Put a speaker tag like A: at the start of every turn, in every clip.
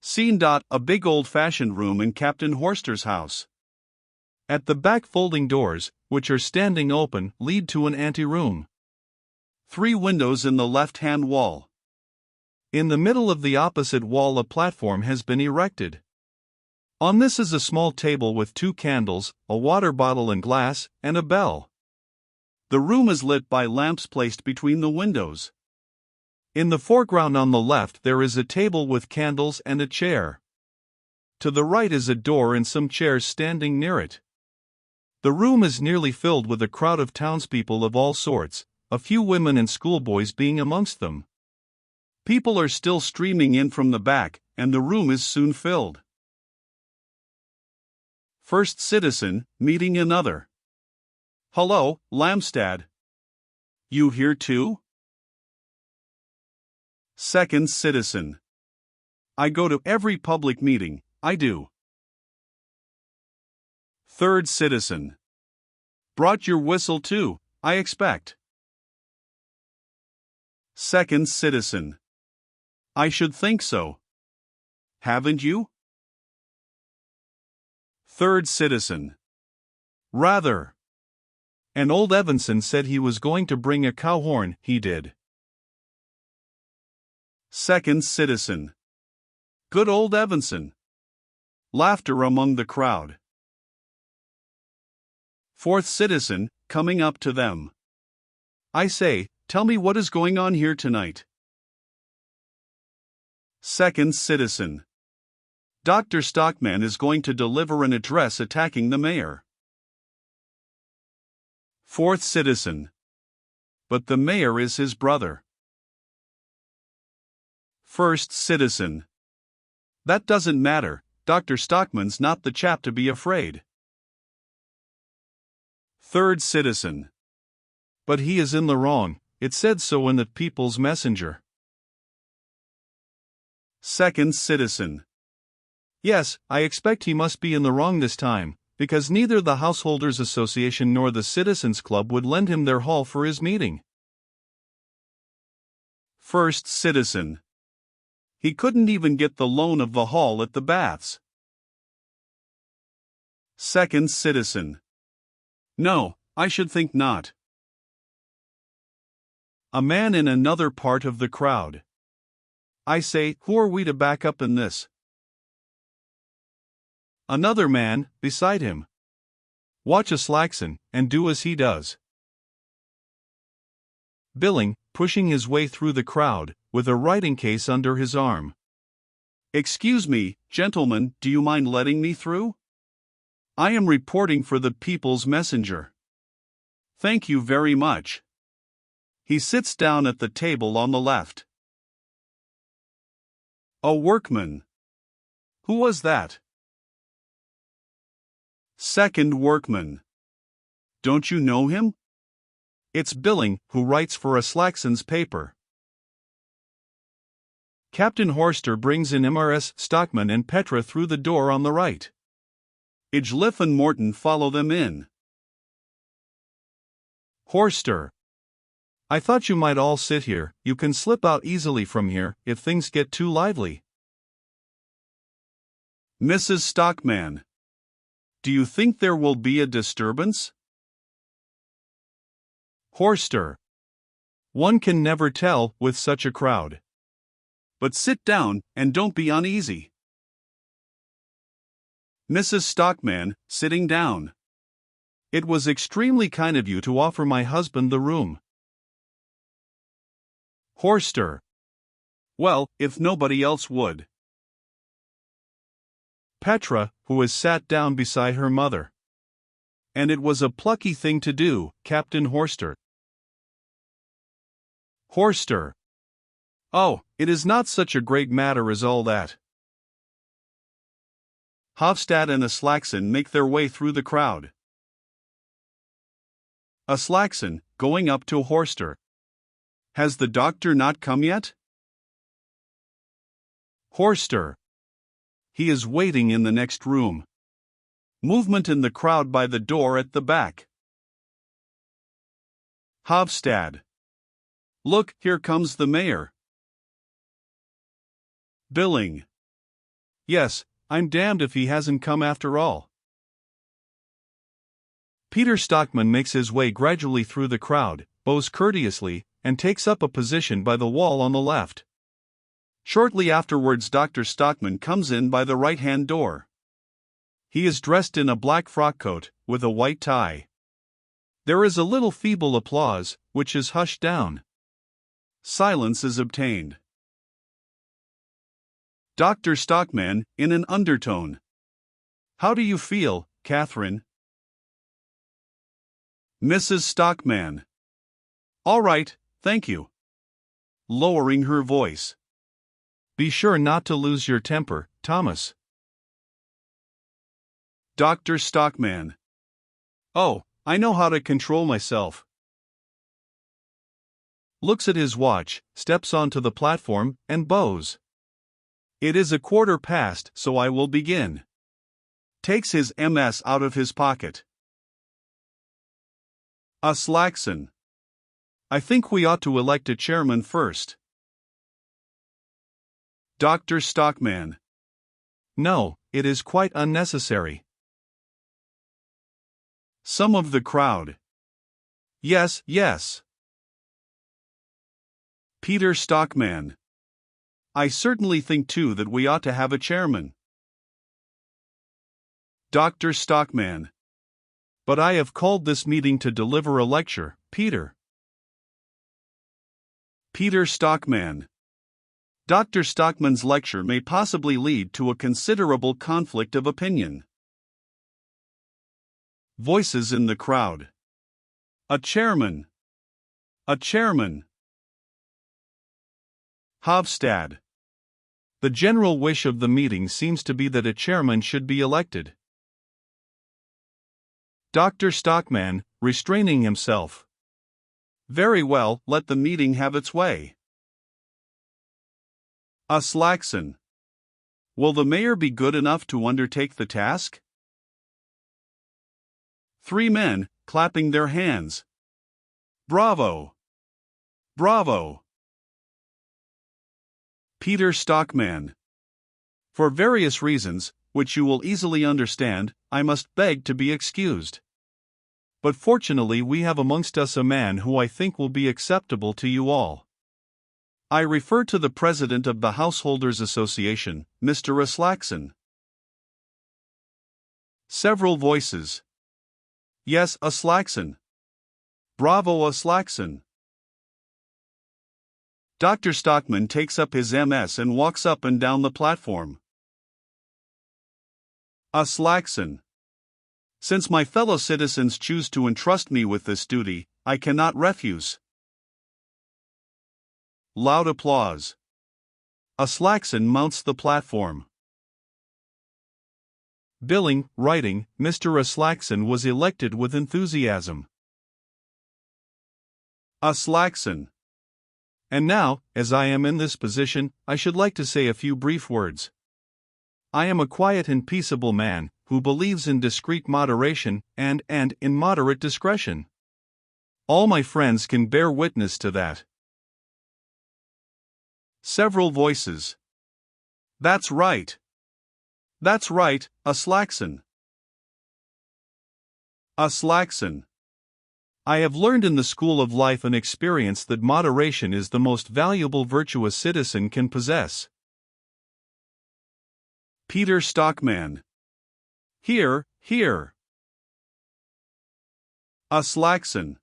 A: Scene. A big old-fashioned room in Captain Horster's house. At the back, folding doors, which are standing open, lead to an anteroom. 3 windows in the left-hand wall. In the middle of the opposite wall a platform has been erected. On this is a small table with 2 candles, a water bottle and glass, and a bell. The room is lit by lamps placed between the windows. In the foreground on the left there is a table with candles and a chair. To the right is a door and some chairs standing near it. The room is nearly filled with a crowd of townspeople of all sorts, a few women and schoolboys being amongst them. People are still streaming in from the back, and the room is soon filled. First citizen, meeting another. Hello, Lamstad. You here too? Second citizen. I go to every public meeting, I do. Third citizen. Brought your whistle too, I expect. Second citizen. I should think so. Haven't you? Third citizen. Rather. And old Evanson said he was going to bring a cow horn, he did. Second citizen. Good old Evanson. Laughter among the crowd. Fourth citizen, coming up to them. I say, tell me what is going on here tonight. Second citizen. Dr. Stockmann is going to deliver an address attacking the mayor. Fourth citizen. But the mayor is his brother. First citizen. That doesn't matter, Dr. Stockmann's not the chap to be afraid. Third citizen. But he is in the wrong, it said so in the People's Messenger. Second citizen. Yes, I expect he must be in the wrong this time, because neither the Householders Association nor the Citizens Club would lend him their hall for his meeting. First citizen. He couldn't even get the loan of the hall at the baths. Second citizen. No, I should think not. A man in another part of the crowd. I say, who are we to back up in this? Another man, beside him. Watch a Slackson, and do as he does. Billing, pushing his way through the crowd, with a writing case under his arm. Excuse me, gentlemen, do you mind letting me through? I am reporting for the People's Messenger. Thank you very much. He sits down at the table on the left. A workman. Who was that? Second workman. Don't you know him? It's Billing, who writes for a Slackson's paper. Captain Horster brings in Mrs. Stockmann and Petra through the door on the right. Ijlif and Morton follow them in. Horster. I thought you might all sit here, you can slip out easily from here, if things get too lively. Mrs. Stockmann. Do you think there will be a disturbance? Horster. One can never tell with such a crowd. But sit down, and don't be uneasy. Mrs. Stockmann, sitting down. It was extremely kind of you to offer my husband the room. Horster. Well, if nobody else would. Petra, who has sat down beside her mother. And it was a plucky thing to do, Captain Horster. Horster. Oh, it is not such a great matter as all that. Hofstad and a Slackson make their way through the crowd. A Slackson, going up to Horster. Has the doctor not come yet? Horster. He is waiting in the next room. Movement in the crowd by the door at the back. Hofstad. Look, here comes the mayor. Billing. Yes, I'm damned if he hasn't come after all. Peter Stockmann makes his way gradually through the crowd, bows courteously, and takes up a position by the wall on the left. Shortly afterwards, Dr. Stockmann comes in by the right-hand door. He is dressed in a black frock coat, with a white tie. There is a little feeble applause, which is hushed down. Silence is obtained. Dr. Stockmann, in an undertone. How do you feel, Catherine? Mrs. Stockmann. All right, thank you. Lowering her voice. Be sure not to lose your temper, Thomas. Dr. Stockmann. Oh, I know how to control myself. Looks at his watch, steps onto the platform, and bows. It is 1:15, so I will begin. Takes his MS out of his pocket. Slackson. I think we ought to elect a chairman first. Dr. Stockmann. No, it is quite unnecessary. Some of the crowd. Yes, yes. Peter Stockmann. I certainly think too that we ought to have a chairman. Dr. Stockmann. But I have called this meeting to deliver a lecture, Peter. Peter Stockmann. Dr. Stockmann's lecture may possibly lead to a considerable conflict of opinion. Voices in the crowd. A chairman. A chairman. Hofstad. The general wish of the meeting seems to be that a chairman should be elected. Dr. Stockmann, restraining himself. Very well, let the meeting have its way. Slackson. Will the mayor be good enough to undertake the task? 3 men, clapping their hands. Bravo! Bravo! Peter Stockmann. For various reasons, which you will easily understand, I must beg to be excused. But fortunately we have amongst us a man who I think will be acceptable to you all. I refer to the President of the Householders' Association, Mr. Slackson. Several voices. Yes, Slackson. Bravo, Slackson. Dr. Stockmann takes up his MS and walks up and down the platform. Slackson. Since my fellow citizens choose to entrust me with this duty, I cannot refuse. Loud applause. Slackson mounts the platform. Billing, writing, Mr. Slackson was elected with enthusiasm. Slackson. And now, as I am in this position, I should like to say a few brief words. I am a quiet and peaceable man, who believes in discreet moderation and in moderate discretion. All my friends can bear witness to that. Several voices. That's right. That's right, Slackson. Slackson. I have learned in the school of life and experience that moderation is the most valuable virtue a citizen can possess. Peter Stockmann. Here, here. Slackson.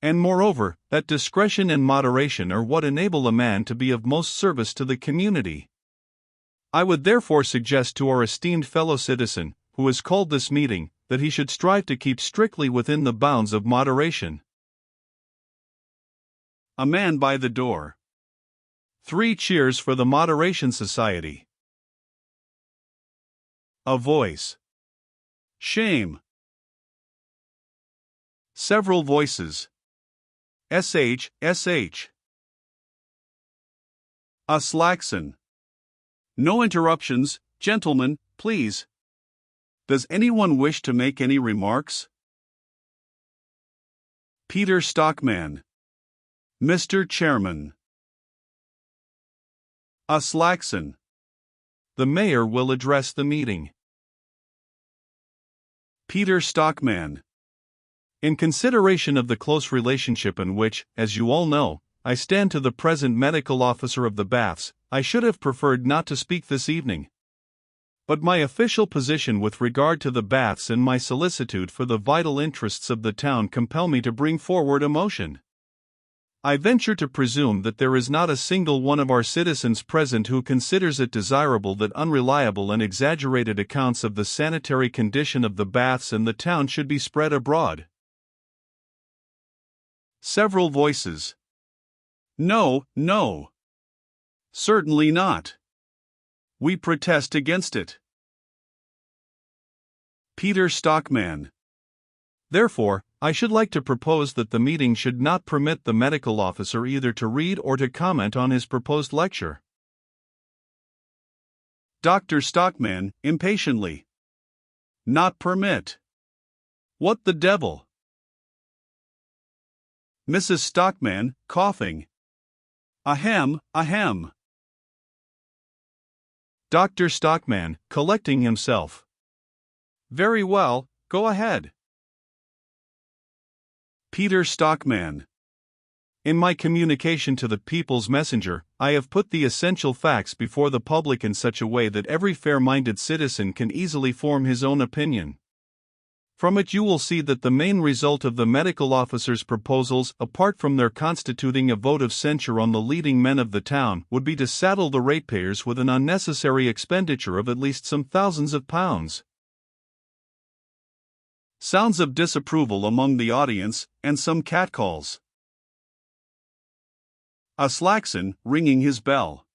A: And moreover, that discretion and moderation are what enable a man to be of most service to the community. I would therefore suggest to our esteemed fellow citizen, who has called this meeting, that he should strive to keep strictly within the bounds of moderation. A man by the door. 3 cheers for the Moderation Society. A voice. Shame. Several voices. SH. Slackson. No interruptions, gentlemen, please. Does anyone wish to make any remarks? Peter Stockmann. Mr. Chairman. Slackson. the mayor will address the meeting. Peter Stockmann. In consideration of the close relationship in which, as you all know, I stand to the present medical officer of the baths, I should have preferred not to speak this evening. But my official position with regard to the baths and my solicitude for the vital interests of the town compel me to bring forward a motion. I venture to presume that there is not a single one of our citizens present who considers it desirable that unreliable and exaggerated accounts of the sanitary condition of the baths and the town should be spread abroad. Several voices. No, no. Certainly not. We protest against it. Peter Stockmann. Therefore, I should like to propose that the meeting should not permit the medical officer either to read or to comment on his proposed lecture. Dr. Stockmann, impatiently. Not permit. What the devil? Mrs. Stockmann, coughing. Ahem, ahem. Dr. Stockmann, collecting himself. Very well, go ahead. Peter Stockmann. In my communication to the People's Messenger, I have put the essential facts before the public in such a way that every fair-minded citizen can easily form his own opinion. From it you will see that the main result of the medical officer's proposals, apart from their constituting a vote of censure on the leading men of the town, would be to saddle the ratepayers with an unnecessary expenditure of at least some thousands of pounds. Sounds of disapproval among the audience, and some catcalls. A slackson, ringing his bell.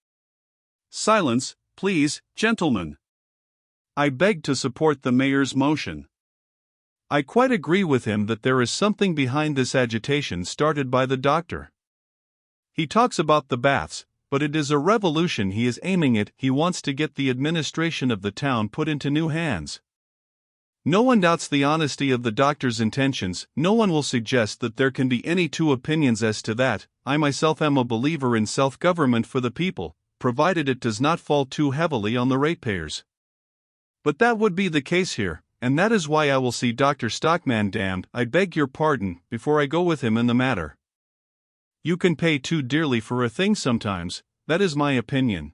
A: Silence, please, gentlemen. I beg to support the mayor's motion. I quite agree with him that there is something behind this agitation started by the doctor. He talks about the baths, but it is a revolution he is aiming at. He wants to get the administration of the town put into new hands. No one doubts the honesty of the doctor's intentions. No one will suggest that there can be any two opinions as to that. I myself am a believer in self-government for the people, provided it does not fall too heavily on the ratepayers. But that would be the case here, and that is why I will see Dr. Stockmann damned, I beg your pardon, before I go with him in the matter. You can pay too dearly for a thing sometimes, that is my opinion.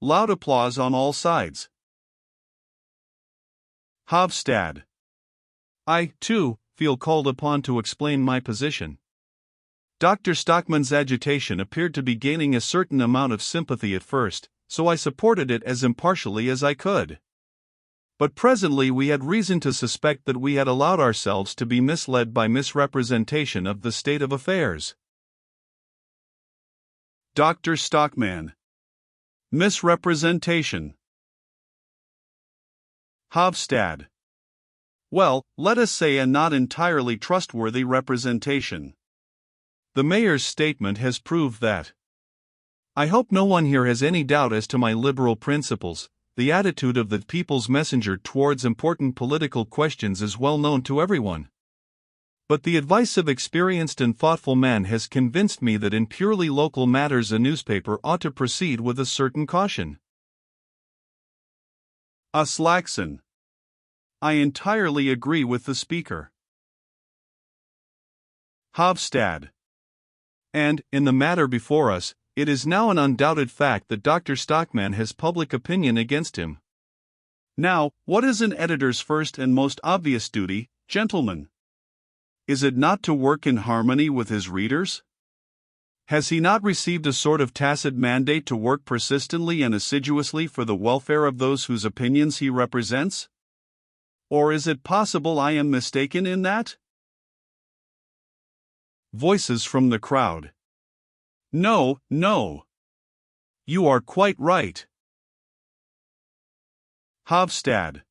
A: Loud applause on all sides. Hofstad. I, too, feel called upon to explain my position. Dr. Stockmann's agitation appeared to be gaining a certain amount of sympathy at first, so I supported it as impartially as I could. But presently we had reason to suspect that we had allowed ourselves to be misled by misrepresentation of the state of affairs. Dr. Stockmann. Misrepresentation. Hofstad. Well, let us say a not entirely trustworthy representation. The mayor's statement has proved that. I hope no one here has any doubt as to my liberal principles. The attitude of the People's Messenger towards important political questions is well known to everyone. But the advice of experienced and thoughtful men has convinced me that in purely local matters a newspaper ought to proceed with a certain caution. A slackson. I entirely agree with the speaker. Hofstad. And, in the matter before us, it is now an undoubted fact that Dr. Stockmann has public opinion against him. Now, what is an editor's first and most obvious duty, gentlemen? Is it not to work in harmony with his readers? Has he not received a sort of tacit mandate to work persistently and assiduously for the welfare of those whose opinions he represents? Or is it possible I am mistaken in that? Voices from the crowd. No, no. You are quite right. Hofstad.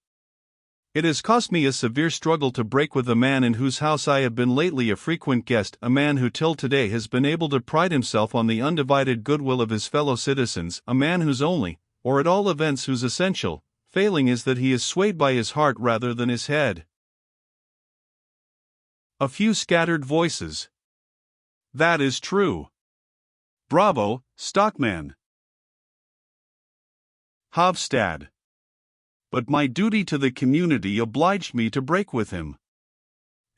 A: It has cost me a severe struggle to break with a man in whose house I have been lately a frequent guest, a man who till today has been able to pride himself on the undivided goodwill of his fellow citizens, a man whose only, or at all events whose essential, failing is that he is swayed by his heart rather than his head. A few scattered voices. That is true. Bravo, Stockmann. Hofstad. But my duty to the community obliged me to break with him.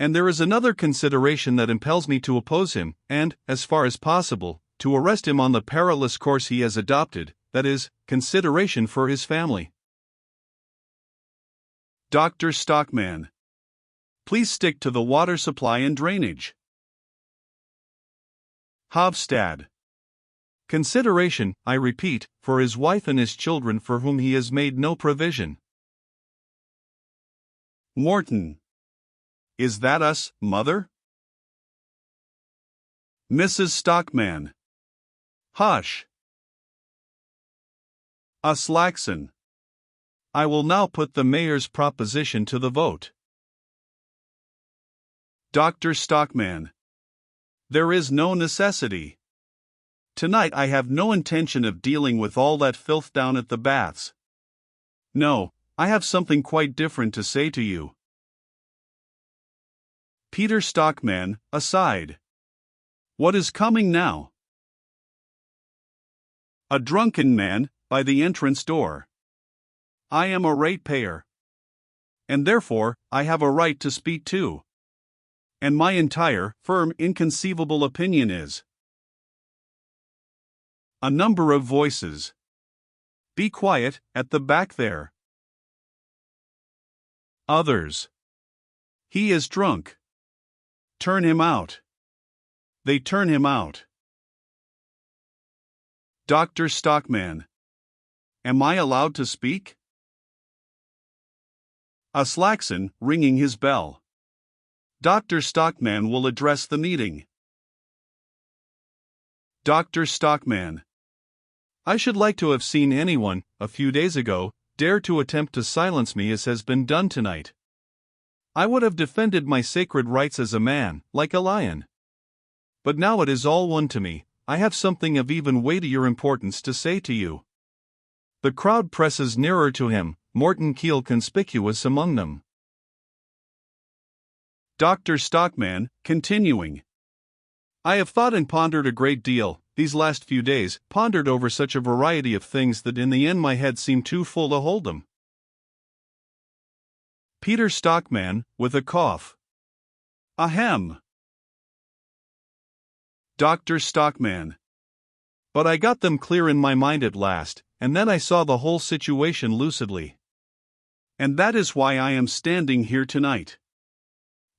A: And there is another consideration that impels me to oppose him, and, as far as possible, to arrest him on the perilous course he has adopted, that is, consideration for his family. Dr. Stockmann. Please stick to the water supply and drainage. Hofstad. Consideration, I repeat, for his wife and his children for whom he has made no provision. Morton. Is that us, mother? Mrs. Stockmann. Hush. Aslaxon. I will now put the mayor's proposition to the vote. Dr. Stockmann. There is no necessity. Tonight I have no intention of dealing with all that filth down at the baths. No, I have something quite different to say to you. Peter Stockmann, aside. What is coming now? A drunken man, by the entrance door. I am a ratepayer. And therefore, I have a right to speak too. And my entire, firm, inconceivable opinion is. A number of voices. Be quiet, at the back there. Others. He is drunk. Turn him out. They turn him out. Dr. Stockmann. Am I allowed to speak? Aslaxon, ringing his bell. Dr. Stockmann will address the meeting. Dr. Stockmann. I should like to have seen anyone, a few days ago, dare to attempt to silence me as has been done tonight. I would have defended my sacred rights as a man, like a lion. But now it is all one to me, I have something of even weightier importance to say to you. The crowd presses nearer to him, Morton Keel conspicuous among them. Dr. Stockmann, continuing. I have thought and pondered a great deal, these last few days, pondered over such a variety of things that in the end my head seemed too full to hold them. Peter Stockmann, with a cough. Ahem. Dr. Stockmann. But I got them clear in my mind at last, and then I saw the whole situation lucidly. And that is why I am standing here tonight.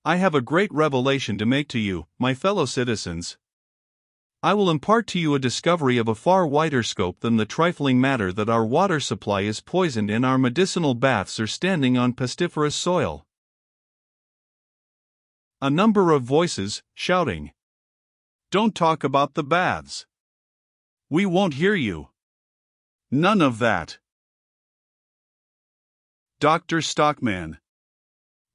A: I have a great revelation to make to you, my fellow citizens. I will impart to you a discovery of a far wider scope than the trifling matter that our water supply is poisoned and our medicinal baths are standing on pestiferous soil. A number of voices, shouting. Don't talk about the baths. We won't hear you. None of that. Dr. Stockmann.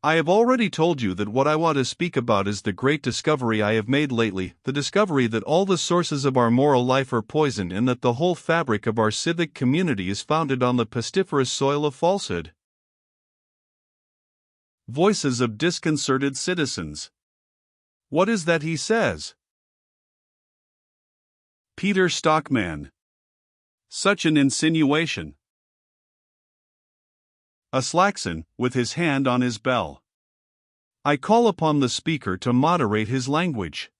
A: I have already told you that what I want to speak about is the great discovery I have made lately, the discovery that all the sources of our moral life are poisoned and that the whole fabric of our civic community is founded on the pestiferous soil of falsehood. Voices of disconcerted citizens. What is that he says? Peter Stockmann. Such an insinuation. Aslaxon, with his hand on his bell. I call upon the speaker to moderate his language.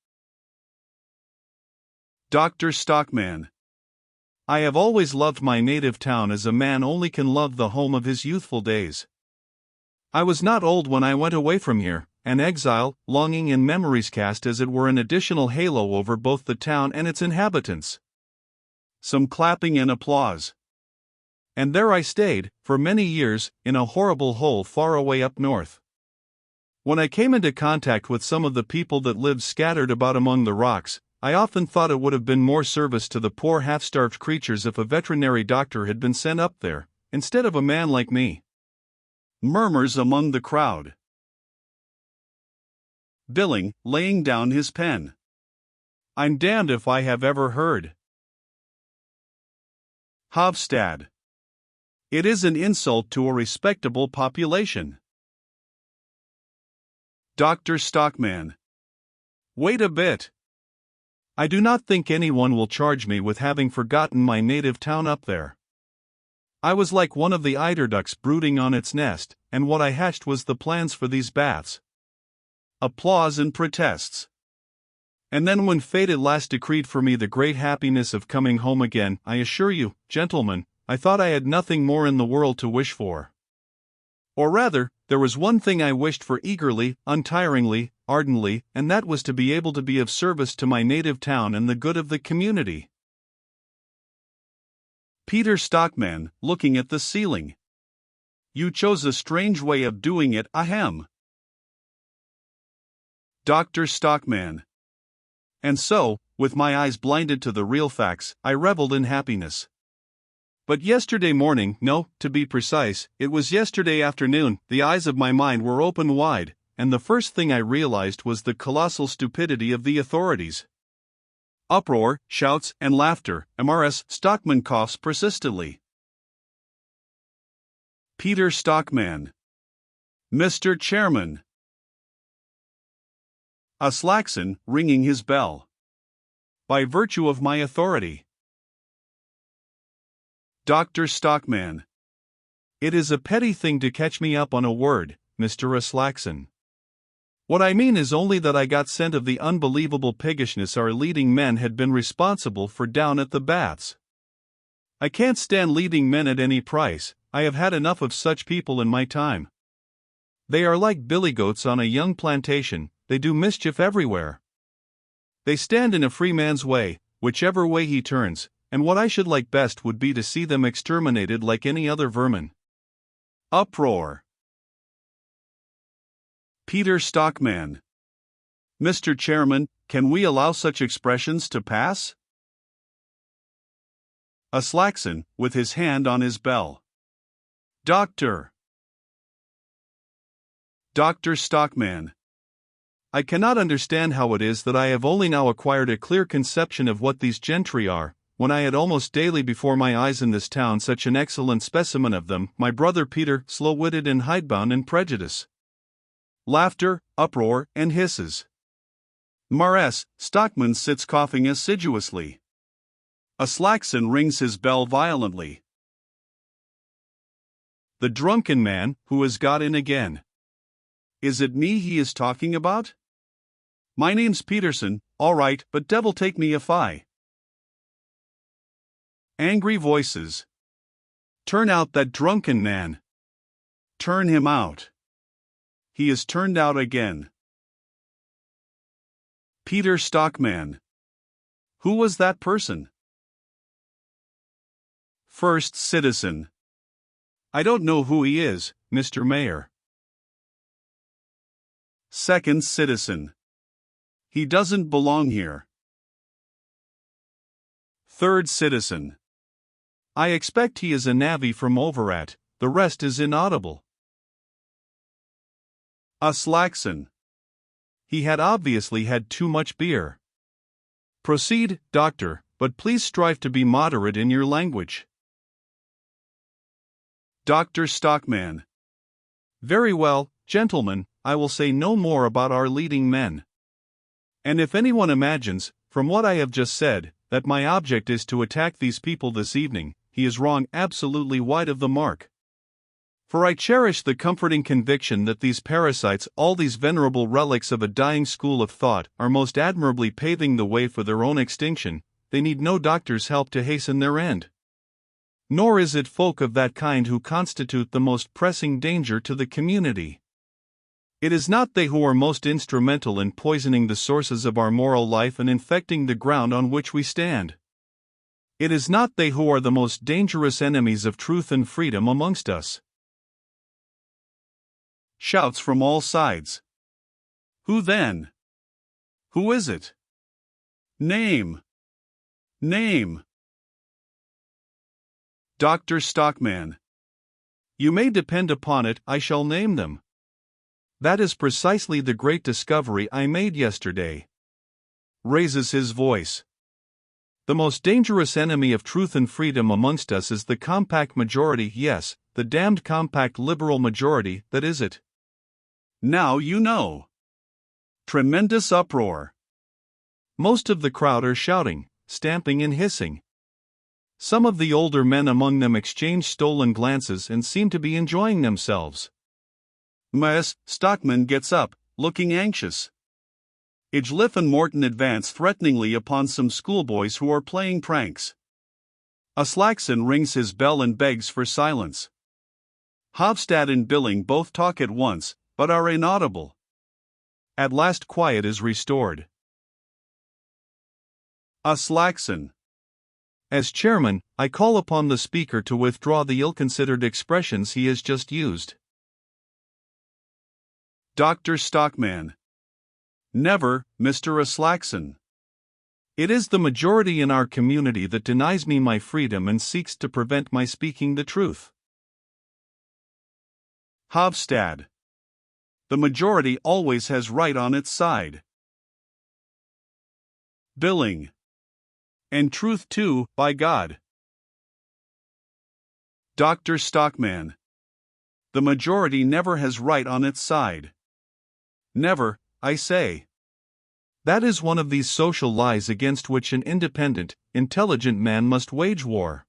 A: Dr. Stockmann. I have always loved my native town as a man only can love the home of his youthful days. I was not old when I went away from here, an exile, longing and memories cast as it were an additional halo over both the town and its inhabitants. Some clapping and applause. And there I stayed, for many years, in a horrible hole far away up north. When I came into contact with some of the people that lived scattered about among the rocks, I often thought it would have been more service to the poor half-starved creatures if a veterinary doctor had been sent up there, instead of a man like me. Murmurs among the crowd. Billing, laying down his pen. I'm damned if I have ever heard. Hofstad. It is an insult to a respectable population. Dr. Stockmann. Wait a bit. I do not think anyone will charge me with having forgotten my native town up there. I was like one of the eiderducks brooding on its nest, and what I hatched was the plans for these baths. Applause and protests. And then when fate at last decreed for me the great happiness of coming home again, I assure you, gentlemen, I thought I had nothing more in the world to wish for. Or rather, there was one thing I wished for eagerly, untiringly, ardently, and that was to be able to be of service to my native town and the good of the community. Peter Stockmann, looking at the ceiling. You chose a strange way of doing it, ahem. Dr. Stockmann. And so, with my eyes blinded to the real facts, I reveled in happiness. But yesterday morning, no, to be precise, it was yesterday afternoon, the eyes of my mind were open wide, and the first thing I realized was the colossal stupidity of the authorities. Uproar, shouts, and laughter. Mrs. Stockmann coughs persistently. Peter Stockmann. Mr. Chairman. A Slackson, ringing his bell. By virtue of my authority. Dr. Stockmann. It is a petty thing to catch me up on a word, Mr. Slackson. What I mean is only that I got scent of the unbelievable piggishness our leading men had been responsible for down at the baths. I can't stand leading men at any price, I have had enough of such people in my time. They are like billygoats on a young plantation, they do mischief everywhere. They stand in a free man's way, whichever way he turns, and what I should like best would be to see them exterminated like any other vermin. Uproar. Peter Stockmann. Mr. Chairman, can we allow such expressions to pass? A Slackson, with his hand on his bell. Dr. Stockmann. I cannot understand how it is that I have only now acquired a clear conception of what these gentry are, when I had almost daily before my eyes in this town such an excellent specimen of them, my brother Peter, slow-witted and hidebound in prejudice. Laughter, uproar, and hisses. Mrs. Stockmann sits coughing assiduously. A Slackson rings his bell violently. The drunken man, who has got in again. Is it me he is talking about? My name's Peterson, all right, but devil take me if I. Angry voices. Turn out that drunken man. Turn him out. He is turned out again. Peter Stockmann. Who was that person? First citizen. I don't know who he is, Mr. Mayor. Second citizen. He doesn't belong here. Third citizen. I expect he is a navvy from over at, the rest is inaudible. A Slackson. He had obviously had too much beer. Proceed, doctor, but please strive to be moderate in your language. Dr. Stockmann. Very well, gentlemen, I will say no more about our leading men. And if anyone imagines, from what I have just said, that my object is to attack these people this evening, he is wrong, absolutely wide of the mark. For I cherish the comforting conviction that these parasites, all these venerable relics of a dying school of thought, are most admirably paving the way for their own extinction. They need no doctor's help to hasten their end. Nor is it folk of that kind who constitute the most pressing danger to the community. It is not they who are most instrumental in poisoning the sources of our moral life and infecting the ground on which we stand. It is not they who are the most dangerous enemies of truth and freedom amongst us. Shouts from all sides. Who then? Who is it? Name. Name. Dr. Stockmann. You may depend upon it, I shall name them. That is precisely the great discovery I made yesterday. Raises his voice. The most dangerous enemy of truth and freedom amongst us is the compact majority, yes, the damned compact liberal majority, that is it. Now you know. Tremendous uproar. Most of the crowd are shouting, stamping and hissing. Some of the older men among them exchange stolen glances and seem to be enjoying themselves. Ms. Stockmann gets up, looking anxious. Ijlif and Morton advance threateningly upon some schoolboys who are playing pranks. Aslaxon rings his bell and begs for silence. Hofstad and Billing both talk at once, but are inaudible. At last quiet is restored. Aslaxon. As chairman, I call upon the speaker to withdraw the ill-considered expressions he has just used. Dr. Stockmann. Never, Mr. Aslaxon. It is the majority in our community that denies me my freedom and seeks to prevent my speaking the truth. Hofstad. The majority always has right on its side. Billing. And truth too, by God. Dr. Stockmann. The majority never has right on its side. Never, I say. That is one of these social lies against which an independent, intelligent man must wage war.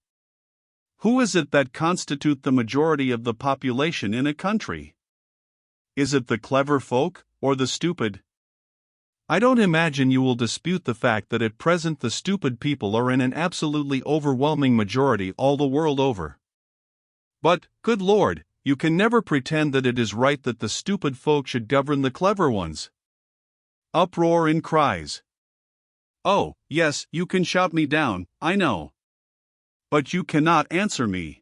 A: Who is it that constitute the majority of the population in a country? Is it the clever folk, or the stupid? I don't imagine you will dispute the fact that at present the stupid people are in an absolutely overwhelming majority all the world over. But, good Lord, you can never pretend that it is right that the stupid folk should govern the clever ones. Uproar and cries. Oh, yes, you can shout me down, I know. But you cannot answer me.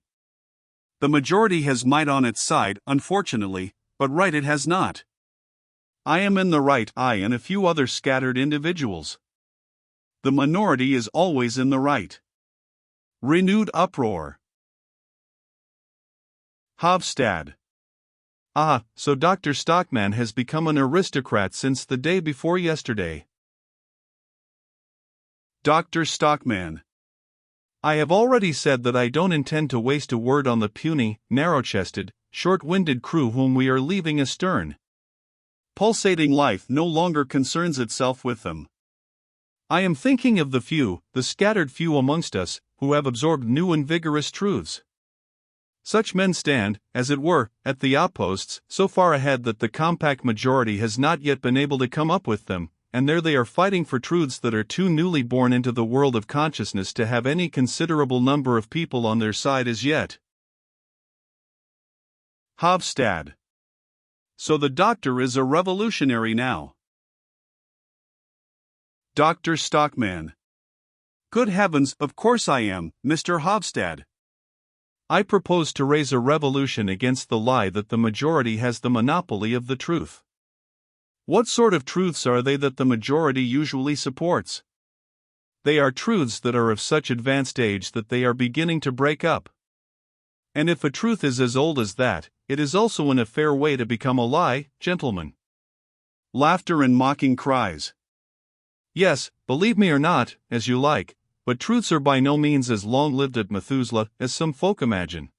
A: The majority has might on its side, unfortunately, but right it has not. I am in the right, I and a few other scattered individuals. The minority is always in the right. Renewed uproar. Hofstad. Ah, so Dr. Stockmann has become an aristocrat since the day before yesterday. Dr. Stockmann. I have already said that I don't intend to waste a word on the puny, narrow-chested, short-winded crew whom we are leaving astern. Pulsating life no longer concerns itself with them. I am thinking of the few, the scattered few amongst us, who have absorbed new and vigorous truths. Such men stand, as it were, at the outposts, so far ahead that the compact majority has not yet been able to come up with them, and there they are fighting for truths that are too newly born into the world of consciousness to have any considerable number of people on their side as yet. Hofstad. So the doctor is a revolutionary now. Dr. Stockmann. Good heavens, of course I am, Mr. Hofstad. I propose to raise a revolution against the lie that the majority has the monopoly of the truth. What sort of truths are they that the majority usually supports? They are truths that are of such advanced age that they are beginning to break up. And if a truth is as old as that, it is also in a fair way to become a lie, gentlemen. Laughter and mocking cries. Yes, believe me or not, as you like, but truths are by no means as long-lived at Methuselah as some folk imagine.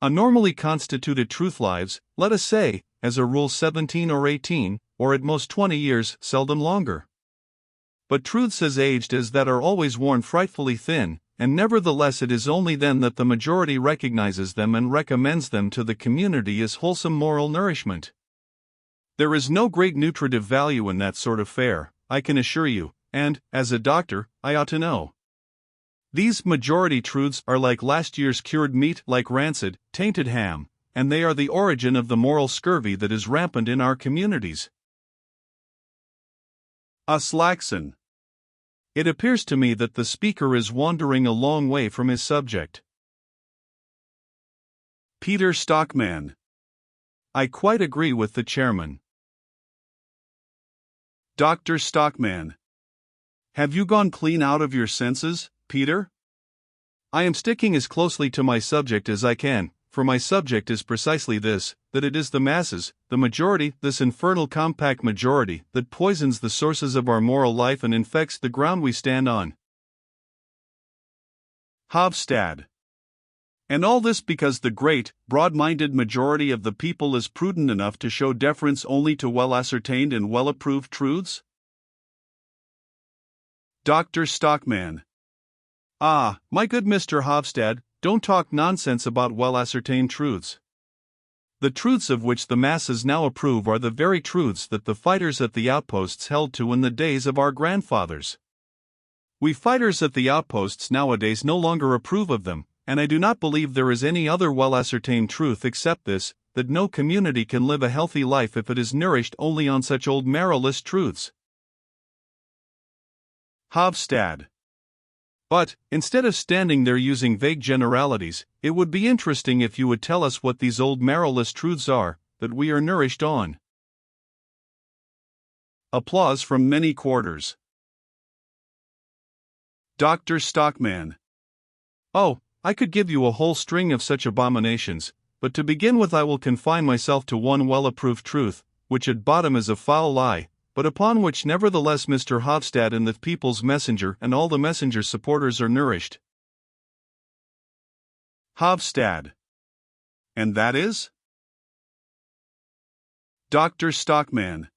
A: A normally constituted truth lives, let us say, as a rule 17 or 18, or at most 20 years, seldom longer. But truths as aged as that are always worn frightfully thin, and nevertheless it is only then that the majority recognizes them and recommends them to the community as wholesome moral nourishment. There is no great nutritive value in that sort of fare, I can assure you, and, as a doctor, I ought to know. These majority truths are like last year's cured meat, like rancid, tainted ham, and they are the origin of the moral scurvy that is rampant in our communities. Aslaxon. It appears to me that the speaker is wandering a long way from his subject. Peter Stockmann. I quite agree with the chairman. Dr. Stockmann. Have you gone clean out of your senses, Peter? I am sticking as closely to my subject as I can, for my subject is precisely this, that it is the masses, the majority, this infernal compact majority, that poisons the sources of our moral life and infects the ground we stand on. Hofstad. And all this because the great, broad-minded majority of the people is prudent enough to show deference only to well-ascertained and well-approved truths? Dr. Stockmann. Ah, my good Mr. Hofstad, don't talk nonsense about well-ascertained truths. The truths of which the masses now approve are the very truths that the fighters at the outposts held to in the days of our grandfathers. We fighters at the outposts nowadays no longer approve of them, and I do not believe there is any other well-ascertained truth except this, that no community can live a healthy life if it is nourished only on such old marrowless truths. Hofstad. But, instead of standing there using vague generalities, it would be interesting if you would tell us what these old marrowless truths are, that we are nourished on. Applause from many quarters. Dr. Stockmann. Oh, I could give you a whole string of such abominations, but to begin with I will confine myself to one well-approved truth, which at bottom is a foul lie, but upon which nevertheless Mr. Hofstad and the People's Messenger and all the Messenger's supporters are nourished. Hofstad. And that is? Dr. Stockmann.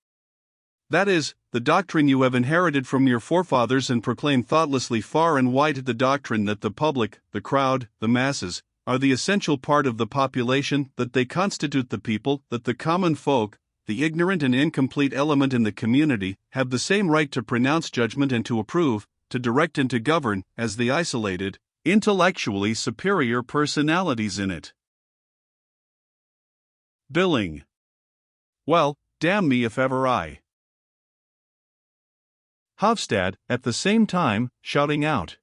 A: That is, the doctrine you have inherited from your forefathers and proclaim thoughtlessly far and wide, the doctrine that the public, the crowd, the masses, are the essential part of the population, that they constitute the people, that the common folk, the ignorant and incomplete element in the community, have the same right to pronounce judgment and to approve, to direct and to govern, as the isolated, intellectually superior personalities in it. Billing. Well, damn me if ever I. Hofstad, at the same time, shouting out.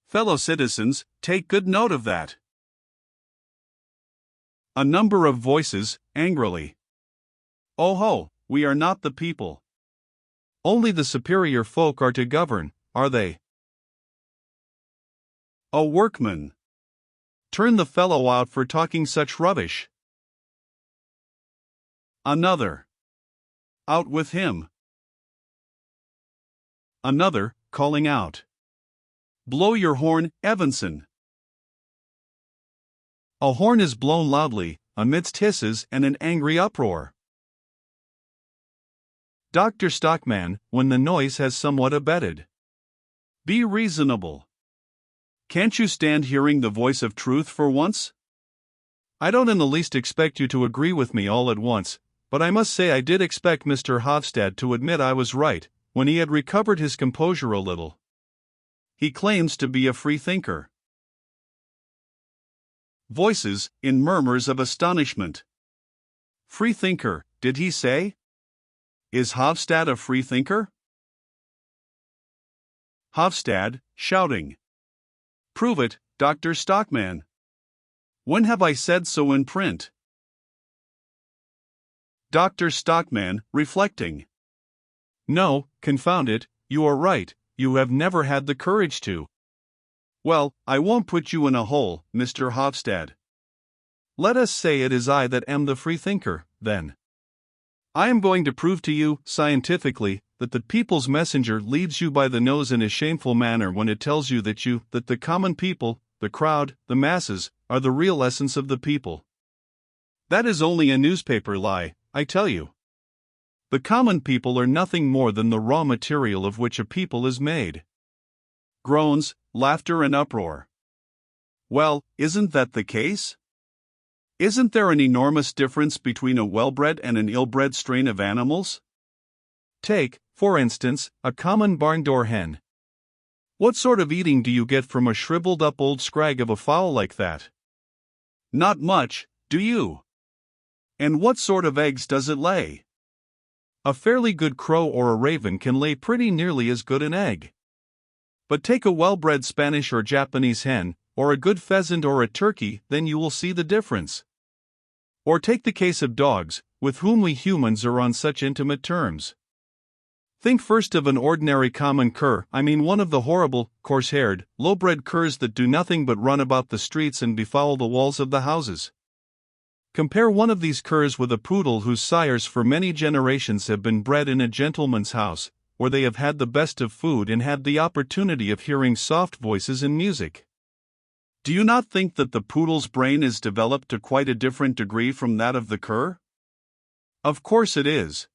A: Fellow citizens, take good note of that. A number of voices, angrily. Oh ho, we are not the people. Only the superior folk are to govern, are they? A workman. Turn the fellow out for talking such rubbish. Another. Out with him. Another, calling out. Blow your horn, Evanson. A horn is blown loudly, amidst hisses and an angry uproar. Dr. Stockmann, when the noise has somewhat abated. Be reasonable. Can't you stand hearing the voice of truth for once? I don't in the least expect you to agree with me all at once, but I must say I did expect Mr. Hofstad to admit I was right, when he had recovered his composure a little. He claims to be a free thinker. Voices, in murmurs of astonishment. Free thinker, did he say? Is Hofstad a free thinker? Hofstad, shouting. Prove it, Dr. Stockmann. When have I said so in print? Dr. Stockmann, reflecting. No, confound it, you are right, you have never had the courage to. Well, I won't put you in a hole, Mr. Hofstad. Let us say it is I that am the free thinker, then. I am going to prove to you, scientifically, that the People's Messenger leads you by the nose in a shameful manner when it tells you that the common people, the crowd, the masses, are the real essence of the people. That is only a newspaper lie, I tell you. The common people are nothing more than the raw material of which a people is made. Groans, laughter and uproar. Well, isn't that the case? Isn't there an enormous difference between a well-bred and an ill-bred strain of animals? Take, for instance, a common barn-door hen. What sort of eating do you get from a shriveled-up old scrag of a fowl like that? Not much, do you? And what sort of eggs does it lay? A fairly good crow or a raven can lay pretty nearly as good an egg. But take a well-bred Spanish or Japanese hen, or a good pheasant or a turkey, then you will see the difference. Or take the case of dogs, with whom we humans are on such intimate terms. Think first of an ordinary common cur, I mean one of the horrible, coarse-haired, low-bred curs that do nothing but run about the streets and befoul the walls of the houses. Compare one of these curs with a poodle whose sires for many generations have been bred in a gentleman's house, where they have had the best of food and had the opportunity of hearing soft voices and music. Do you not think that the poodle's brain is developed to quite a different degree from that of the cur? Of course it is.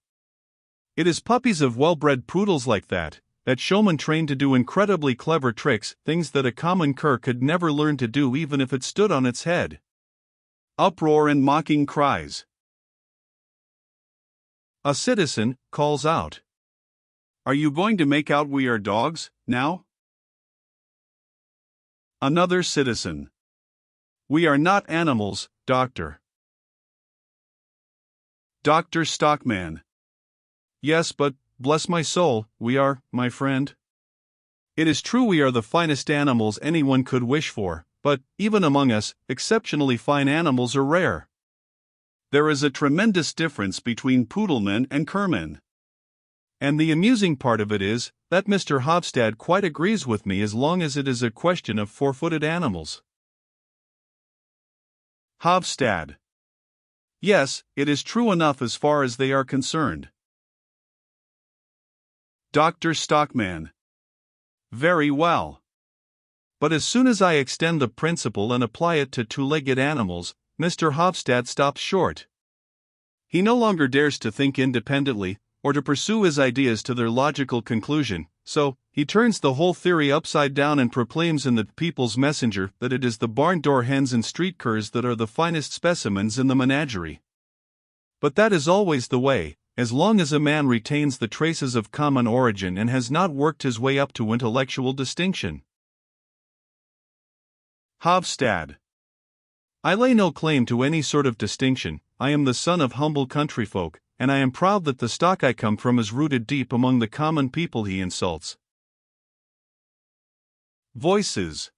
A: It is puppies of well-bred poodles like that, that showman trained to do incredibly clever tricks, things that a common cur could never learn to do even if it stood on its head. Uproar and mocking cries. A citizen calls out, "Are you going to make out we are dogs, now?" Another citizen, "We are not animals, doctor." Dr. Stockmann, "Yes, but, bless my soul, we are, my friend. It is true we are the finest animals anyone could wish for, but, even among us, exceptionally fine animals are rare. There is a tremendous difference between poodlemen and curmen. And the amusing part of it is, that Mr. Hofstad quite agrees with me as long as it is a question of four-footed animals." Hofstad, "Yes, it is true enough as far as they are concerned." Dr. Stockmann, "Very well. But as soon as I extend the principle and apply it to two-legged animals, Mr. Hofstad stops short. He no longer dares to think independently, or to pursue his ideas to their logical conclusion, so he turns the whole theory upside down and proclaims in the People's Messenger that it is the barn-door hens and street curs that are the finest specimens in the menagerie. But that is always the way, as long as a man retains the traces of common origin and has not worked his way up to intellectual distinction. Hofstad, "I lay no claim to any sort of distinction. I am the son of humble countryfolk, and I am proud that the stock I come from is rooted deep among the common people he insults." Voices.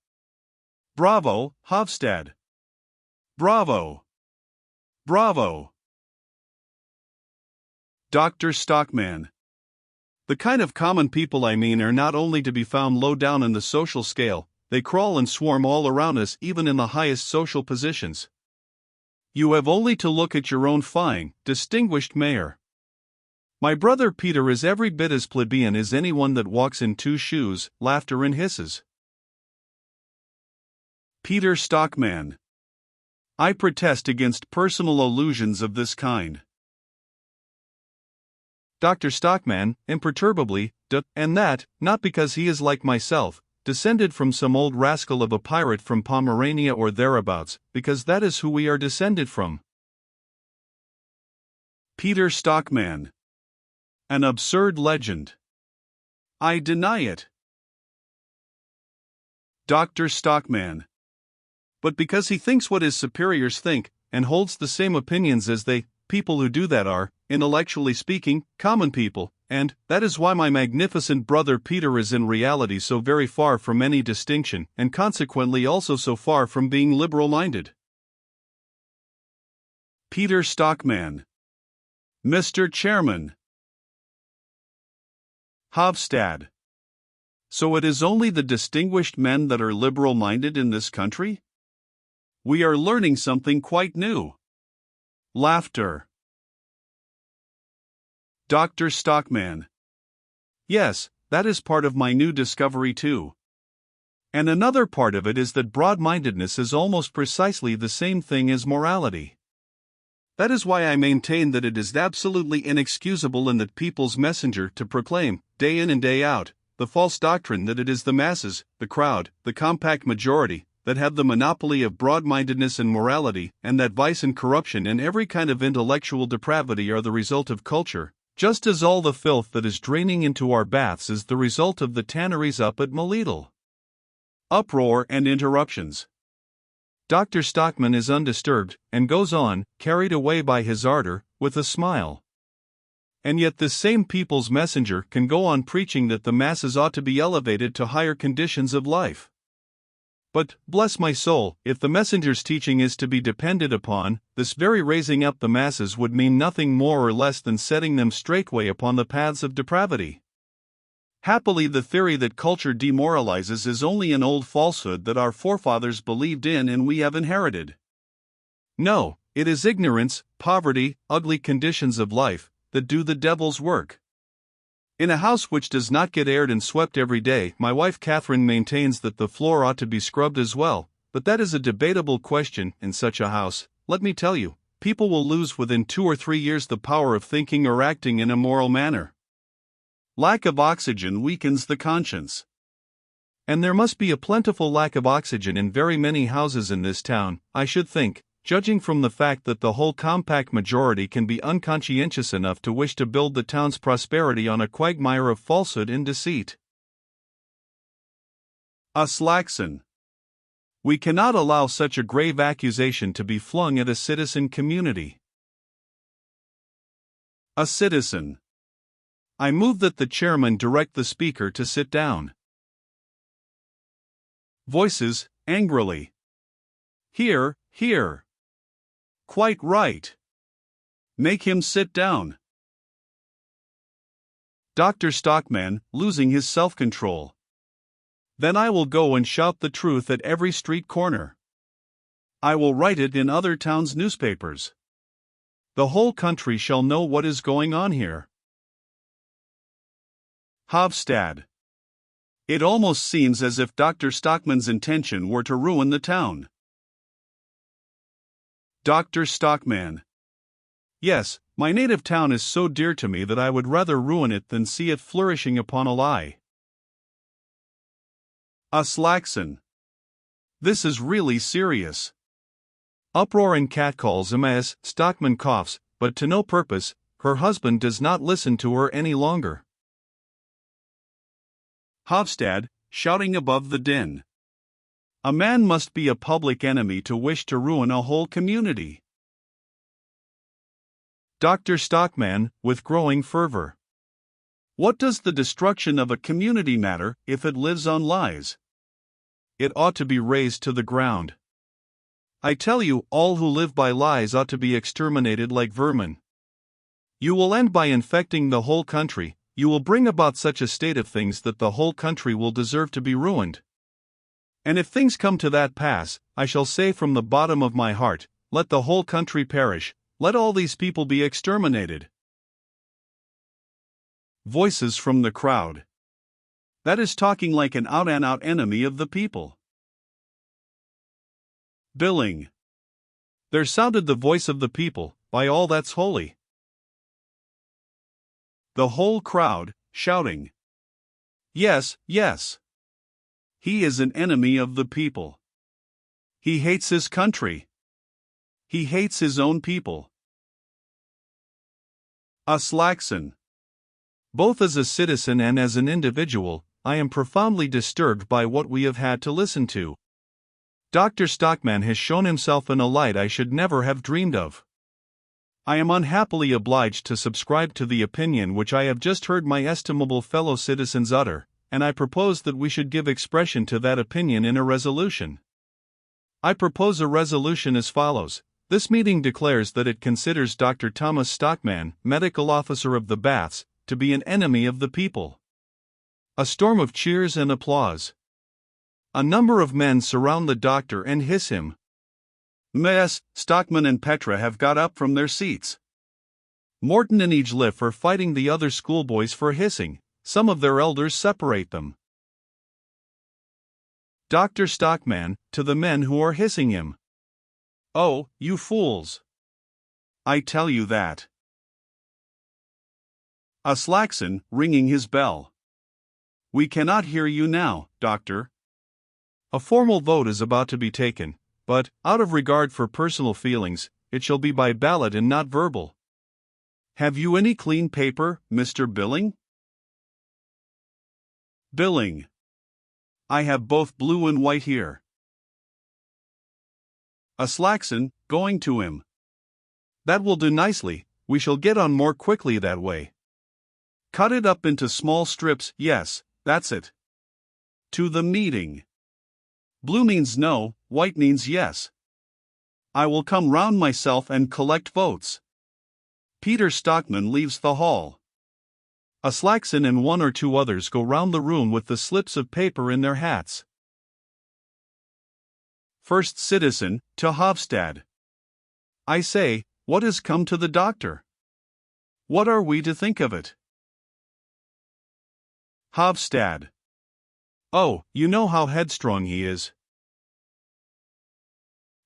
A: "Bravo, Hofstad! Bravo! Bravo!" Dr. Stockmann, "The kind of common people I mean are not only to be found low down in the social scale, they crawl and swarm all around us even in the highest social positions. You have only to look at your own fine, distinguished mayor. My brother Peter is every bit as plebeian as anyone that walks in two shoes." Laughter and hisses. Peter Stockmann, "I protest against personal allusions of this kind." Dr. Stockmann, imperturbably, "And that, not because he is like myself, descended from some old rascal of a pirate from Pomerania or thereabouts, because that is who we are descended from." Peter Stockmann, "An absurd legend. I deny it." Dr. Stockmann, "But because he thinks what his superiors think, and holds the same opinions as they, people who do that are, intellectually speaking, common people, and that is why my magnificent brother Peter is in reality so very far from any distinction, and consequently also so far from being liberal-minded." Peter Stockmann, "Mr. Chairman." Hofstad, "So it is only the distinguished men that are liberal-minded in this country? We are learning something quite new." Laughter. Dr. Stockmann, "Yes, that is part of my new discovery too. And another part of it is that broad-mindedness is almost precisely the same thing as morality. That is why I maintain that it is absolutely inexcusable in the People's Messenger to proclaim, day in and day out, the false doctrine that it is the masses, the crowd, the compact majority, that have the monopoly of broad-mindedness and morality, and that vice and corruption and every kind of intellectual depravity are the result of culture, just as all the filth that is draining into our baths is the result of the tanneries up at Melittle." Uproar and interruptions. Dr. Stockmann is undisturbed, and goes on, carried away by his ardor, with a smile. And yet this same People's Messenger can go on preaching that the masses ought to be elevated to higher conditions of life. But, bless my soul, if the Messenger's teaching is to be depended upon, this very raising up the masses would mean nothing more or less than setting them straightway upon the paths of depravity. Happily, the theory that culture demoralizes is only an old falsehood that our forefathers believed in and we have inherited. No, it is ignorance, poverty, ugly conditions of life, that do the devil's work. In a house which does not get aired and swept every day, my wife Catherine maintains that the floor ought to be scrubbed as well, but that is a debatable question. In such a house, let me tell you, people will lose within 2 or 3 years the power of thinking or acting in a moral manner. Lack of oxygen weakens the conscience. And there must be a plentiful lack of oxygen in very many houses in this town, I should think, judging from the fact that the whole compact majority can be unconscientious enough to wish to build the town's prosperity on a quagmire of falsehood and deceit. A Slackson. We cannot allow such a grave accusation to be flung at a citizen community. A citizen. I move that the chairman direct the speaker to sit down. Voices, angrily. Here, here. Quite right. Make him sit down. Dr. Stockmann, losing his self-control. Then I will go and shout the truth at every street corner. I will write it in other towns' newspapers. The whole country shall know what is going on here. Hofstad. It almost seems as if Dr. Stockmann's intention were to ruin the town. Dr. Stockmann. Yes, my native town is so dear to me that I would rather ruin it than see it flourishing upon a lie. A Slackson. This is really serious. Uproar and catcalls. Ms. Stockmann coughs, but to no purpose. Her husband does not listen to her any longer. Hofstad, shouting above the din. A man must be a public enemy to wish to ruin a whole community. Dr. Stockmann, with growing fervor. What does the destruction of a community matter if it lives on lies? It ought to be razed to the ground. I tell you, all who live by lies ought to be exterminated like vermin. You will end by infecting the whole country. You will bring about such a state of things that the whole country will deserve to be ruined. And if things come to that pass, I shall say from the bottom of my heart, let the whole country perish, let all these people be exterminated. Voices from the crowd. That is talking like an out-and-out enemy of the people. Billing. There sounded the voice of the people, by all that's holy. The whole crowd, shouting. Yes, yes. He is an enemy of the people. He hates his country. He hates his own people. A Slackson. Both as a citizen and as an individual, I am profoundly disturbed by what we have had to listen to. Dr. Stockmann has shown himself in a light I should never have dreamed of. I am unhappily obliged to subscribe to the opinion which I have just heard my estimable fellow citizens utter, and I propose that we should give expression to that opinion in a resolution. I propose a resolution as follows. This meeting declares that it considers Dr. Thomas Stockmann, medical officer of the baths, to be an enemy of the people. A storm of cheers and applause. A number of men surround the doctor and hiss him. Ms. Stockmann and Petra have got up from their seats. Morton and Egelif are fighting the other schoolboys for hissing. Some of their elders separate them. Dr. Stockmann, to the men who are hissing him. Oh, you fools! I tell you that. A Slackson, ringing his bell. We cannot hear you now, doctor. A formal vote is about to be taken, but, out of regard for personal feelings, it shall be by ballot and not verbal. Have you any clean paper, Mr. Billing? Billing. I have both blue and white here. A Slackson, going to him. That will do nicely, we shall get on more quickly that way. Cut it up into small strips, yes, that's it. To the meeting. Blue means no, white means yes. I will come round myself and collect votes. Peter Stockmann leaves the hall. A Slackson and one or two others go round the room with the slips of paper in their hats. First citizen, to Hofstad. I say, what has come to the doctor? What are we to think of it? Hofstad. Oh, you know how headstrong he is.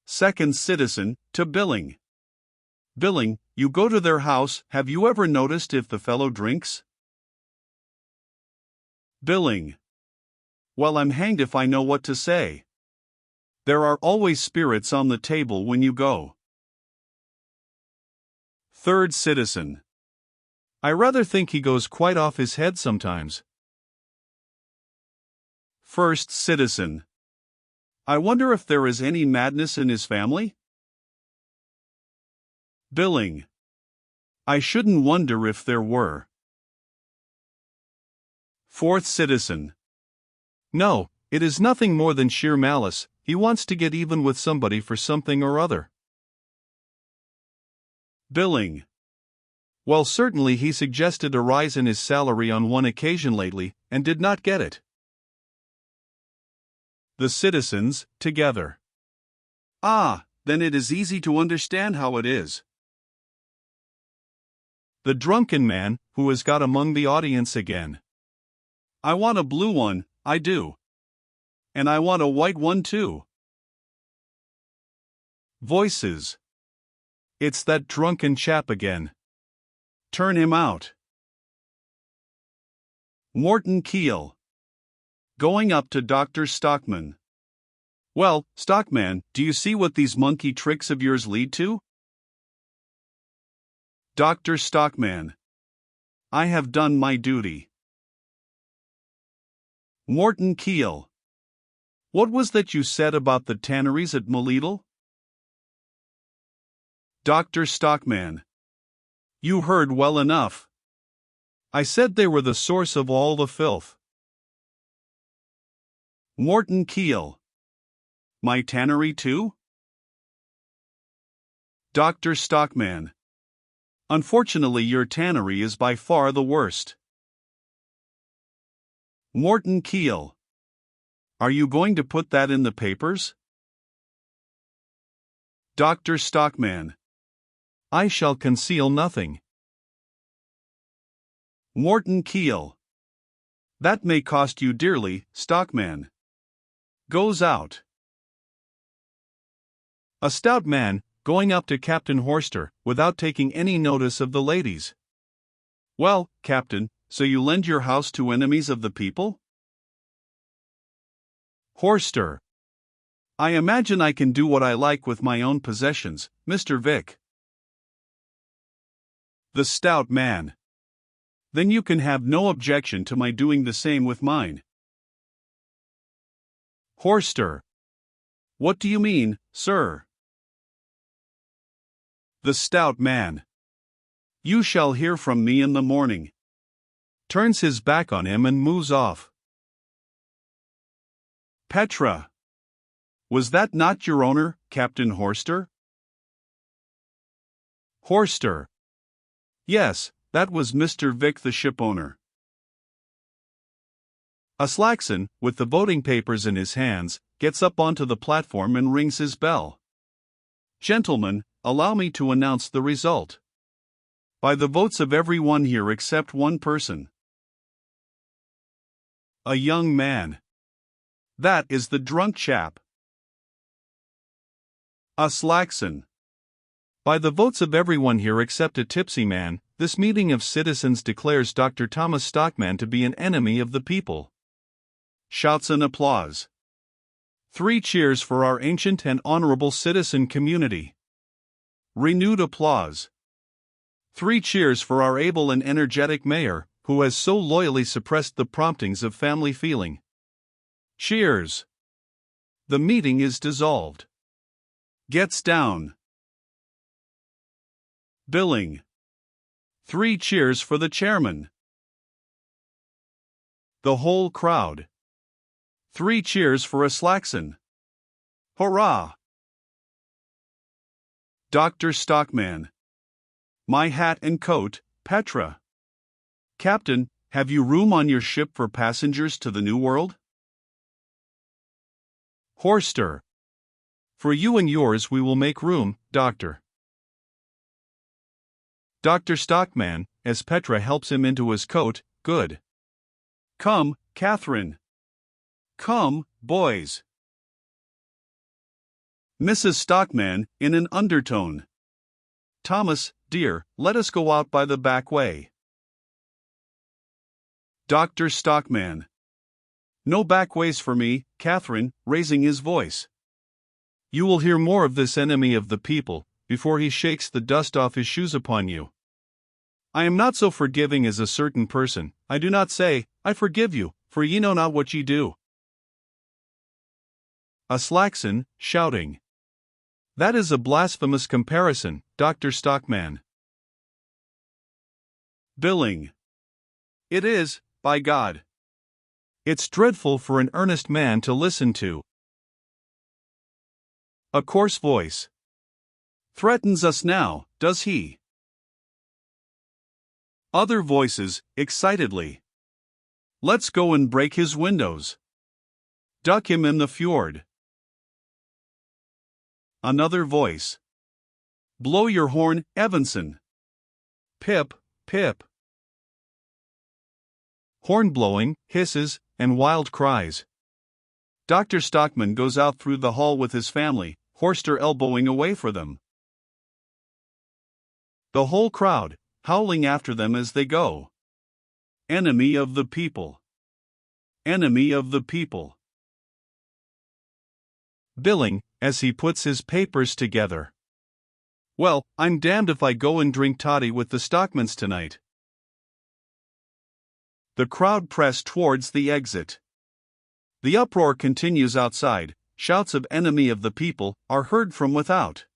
A: Second citizen, to Billing. Billing, you go to their house, have you ever noticed if the fellow drinks? Billing. Well, I'm hanged if I know what to say. There are always spirits on the table when you go. Third citizen. I rather think he goes quite off his head sometimes. First citizen. I wonder if there is any madness in his family? Billing. I shouldn't wonder if there were. Fourth citizen. No, it is nothing more than sheer malice. He wants to get even with somebody for something or other. Billing. Well, certainly he suggested a rise in his salary on one occasion lately, and did not get it. The citizens, together. Ah, then it is easy to understand how it is. The drunken man, who has got among the audience again. I want a blue one, I do. And I want a white one too. Voices. It's that drunken chap again. Turn him out. Morton Keel. Going up to Dr. Stockmann. Well, Stockmann, do you see what these monkey tricks of yours lead to? Dr. Stockmann. I have done my duty. Morton Keel. What was that you said about the tanneries at Moleedle? Dr. Stockmann. You heard well enough. I said they were the source of all the filth. Morton Keel. My tannery too? Dr. Stockmann. Unfortunately, your tannery is by far the worst. Morton Keel. Are you going to put that in the papers? Dr. Stockmann. I shall conceal nothing. Morton Keel. That may cost you dearly, Stockmann. Goes out. A stout man, going up to Captain Horster, without taking any notice of the ladies. Well, Captain, so you lend your house to enemies of the people? Horster. I imagine I can do what I like with my own possessions, Mr. Vick. The stout man. Then you can have no objection to my doing the same with mine. Horster. What do you mean, sir? The stout man. You shall hear from me in the morning. Turns his back on him and moves off. Petra. Was that not your owner, Captain Horster? Horster. Yes, that was Mr. Vick, the shipowner. A slackson, with the voting papers in his hands, gets up onto the platform and rings his bell. Gentlemen, allow me to announce the result. By the votes of everyone here except one person. A young man. That is the drunk chap. A slackson. By the votes of everyone here except a tipsy man, this meeting of citizens declares Dr. Thomas Stockmann to be an enemy of the people. Shouts and applause. 3 cheers for our ancient and honorable citizen community. Renewed applause. 3 cheers for our able and energetic mayor, who has so loyally suppressed the promptings of family feeling. Cheers. The meeting is dissolved. Gets down. Billing. 3 cheers for the chairman. The whole crowd. 3 cheers for a slackson. Hurrah! Dr. Stockmann. My hat and coat, Petra. Captain, have you room on your ship for passengers to the New World? Horster. For you and yours we will make room, Doctor. Dr. Stockmann, as Petra helps him into his coat, good. Come, Catherine. Come, boys. Mrs. Stockmann, in an undertone. Thomas, dear, let us go out by the back way. Dr. Stockmann. No back ways for me, Catherine, raising his voice. You will hear more of this enemy of the people, before he shakes the dust off his shoes upon you. I am not so forgiving as a certain person, I do not say, I forgive you, for ye know not what ye do. A Saxon, shouting. That is a blasphemous comparison, Dr. Stockmann. Billing. It is, by God. It's dreadful for an earnest man to listen to. A coarse voice. Threatens us now, does he? Other voices, excitedly. Let's go and break his windows. Duck him in the fjord. Another voice. Blow your horn, Evanson. Pip, pip. Horn blowing, hisses, and wild cries. Dr. Stockmann goes out through the hall with his family, Horster elbowing away for them. The whole crowd, howling after them as they go. Enemy of the people. Enemy of the people. Billing, as he puts his papers together. Well, I'm damned if I go and drink toddy with the Stockmanns tonight. The crowd press towards the exit. The uproar continues outside, shouts of enemy of the people are heard from without.